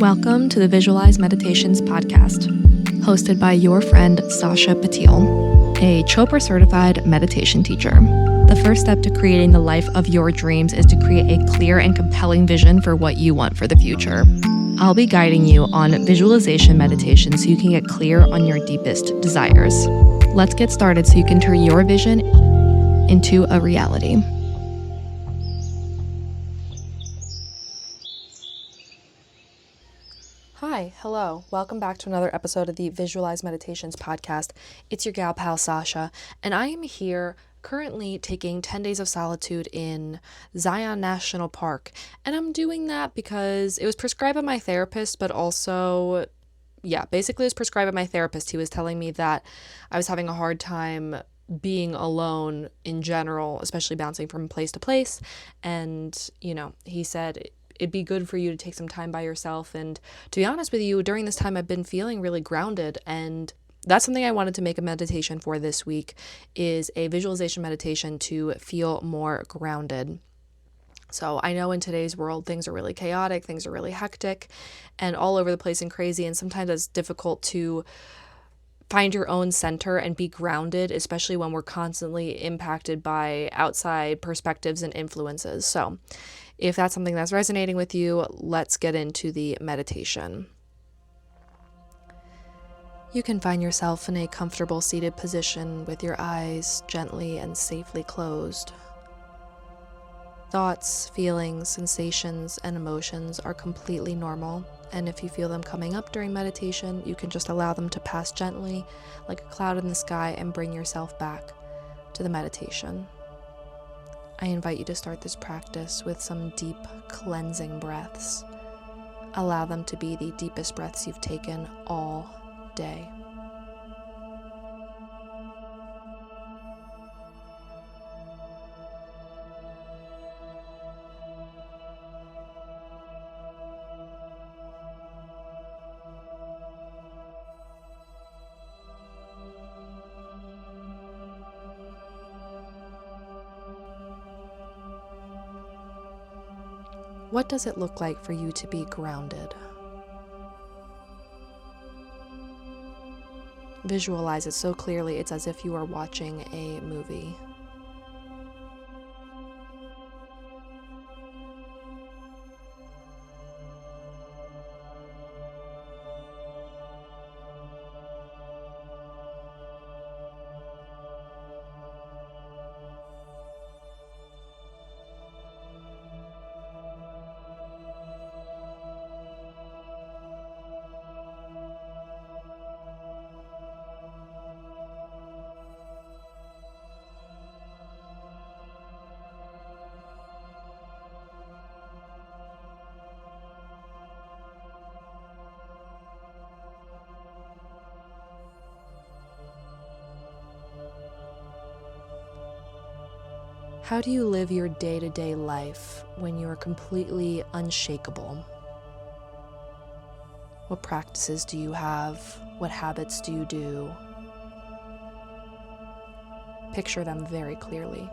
Welcome to the Visualize Meditations podcast, hosted by your friend Sasha Patil, a Chopra certified meditation teacher. The first step to creating the life of your dreams is to create a clear and compelling vision for what you want for the future. I'll be guiding you on visualization meditation so you can get clear on your deepest desires. Let's get started so you can turn your vision into a reality. Hi, hello. Welcome back to another episode of the Visualize Meditations podcast. It's your gal pal Sasha, and I am here currently taking 10 days of solitude in Zion National Park. And I'm doing that because it was prescribed by my therapist, but also, basically it was prescribed by my therapist. He was telling me that I was having a hard time being alone in general, especially bouncing from place to place. And, he said it'd be good for you to take some time by yourself. And to be honest with you, during this time, I've been feeling really grounded. And that's something I wanted to make a meditation for this week, is a visualization meditation to feel more grounded. So I know in today's world, things are really chaotic, things are really hectic and all over the place and crazy. And sometimes it's difficult to find your own center and be grounded, especially when we're constantly impacted by outside perspectives and influences. So if that's something that's resonating with you, let's get into the meditation. You can find yourself in a comfortable seated position with your eyes gently and safely closed. Thoughts, feelings, sensations, and emotions are completely normal, and if you feel them coming up during meditation, you can just allow them to pass gently like a cloud in the sky and bring yourself back to the meditation. I invite you to start this practice with some deep cleansing breaths. Allow them to be the deepest breaths you've taken all day. What does it look like for you to be grounded? Visualize it so clearly it's as if you are watching a movie. How do you live your day-to-day life when you are completely unshakable? What practices do you have? What habits do you do? Picture them very clearly.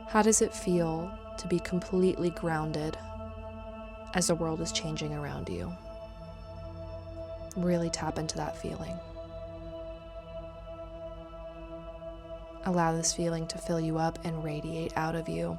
How does it feel to be completely grounded as the world is changing around you? Really tap into that feeling. Allow this feeling to fill you up and radiate out of you.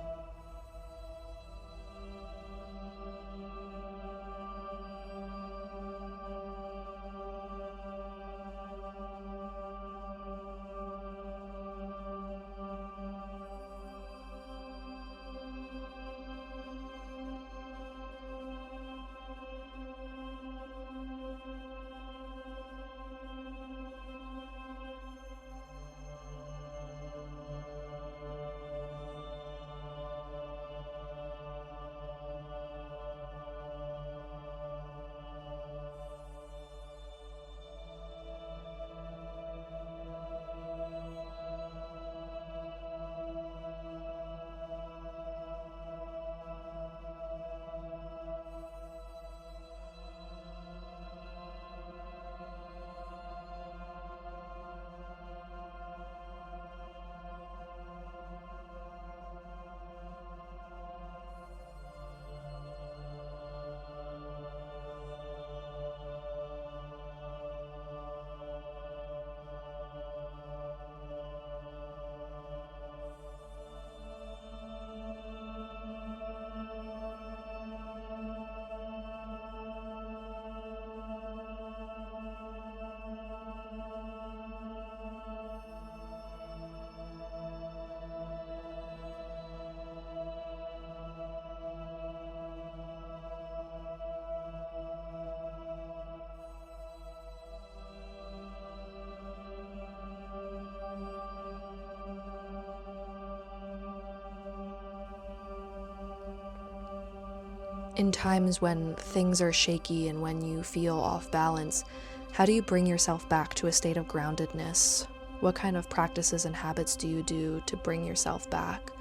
In times when things are shaky and when you feel off balance, how do you bring yourself back to a state of groundedness? What kind of practices and habits do you do to bring yourself back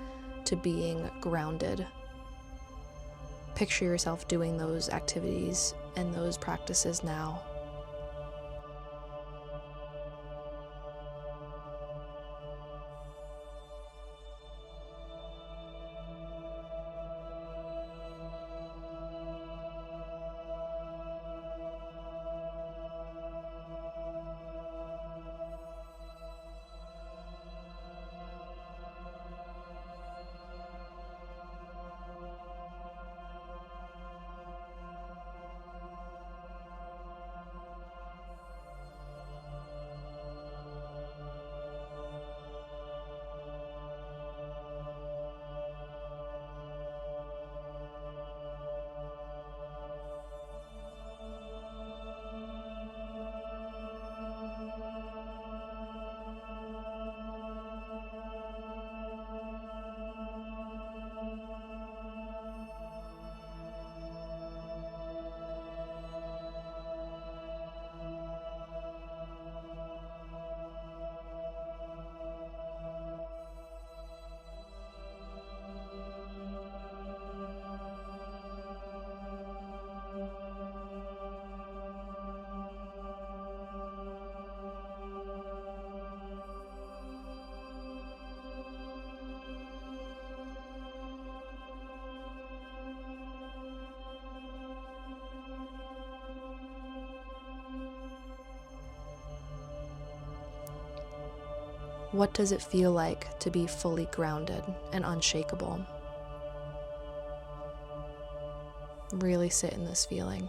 to being grounded? Picture yourself doing those activities and those practices now. What does it feel like to be fully grounded and unshakable? Really sit in this feeling.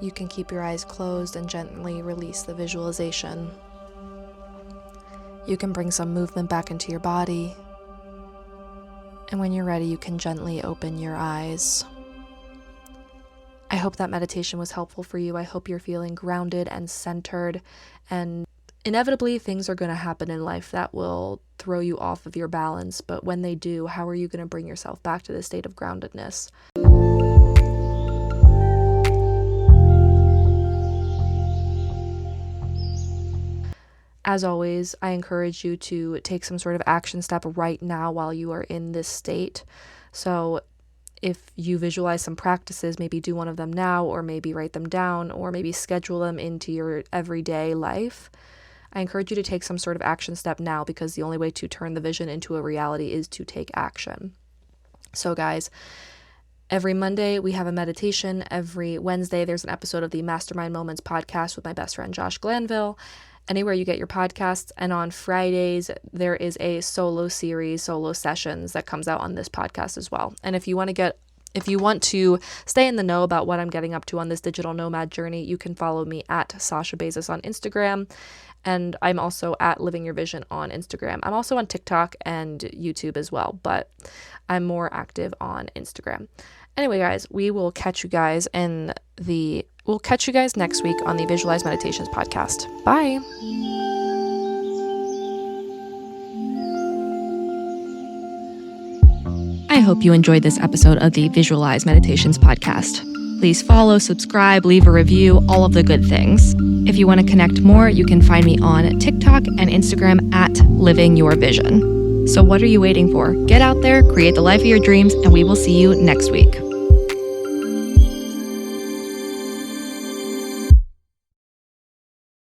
You can keep your eyes closed and gently release the visualization. You can bring some movement back into your body. And when you're ready, you can gently open your eyes. I hope that meditation was helpful for you. I hope you're feeling grounded and centered, and inevitably things are going to happen in life that will throw you off of your balance, but when they do, how are you going to bring yourself back to the state of groundedness? As always, I encourage you to take some sort of action step right now while you are in this state. So if you visualize some practices, maybe do one of them now, or maybe write them down, or maybe schedule them into your everyday life. I encourage you to take some sort of action step now, because the only way to turn the vision into a reality is to take action. So guys, every Monday we have a meditation. Every Wednesday there's an episode of the Mastermind Moments podcast with my best friend Josh Glanville, anywhere you get your podcasts. And on Fridays, there is a solo sessions that comes out on this podcast as well. And if you want to stay in the know about what I'm getting up to on this digital nomad journey, you can follow me at Sasha Bezos on Instagram. And I'm also at Living Your Vision on Instagram. I'm also on TikTok and YouTube as well, but I'm more active on Instagram. Anyway, guys, we'll catch you guys next week on the Visualize Meditations podcast. Bye. I hope you enjoyed this episode of the Visualize Meditations podcast. Please follow, subscribe, leave a review, all of the good things. If you want to connect more, you can find me on TikTok and Instagram at Living Your Vision. So what are you waiting for? Get out there, create the life of your dreams, and we will see you next week.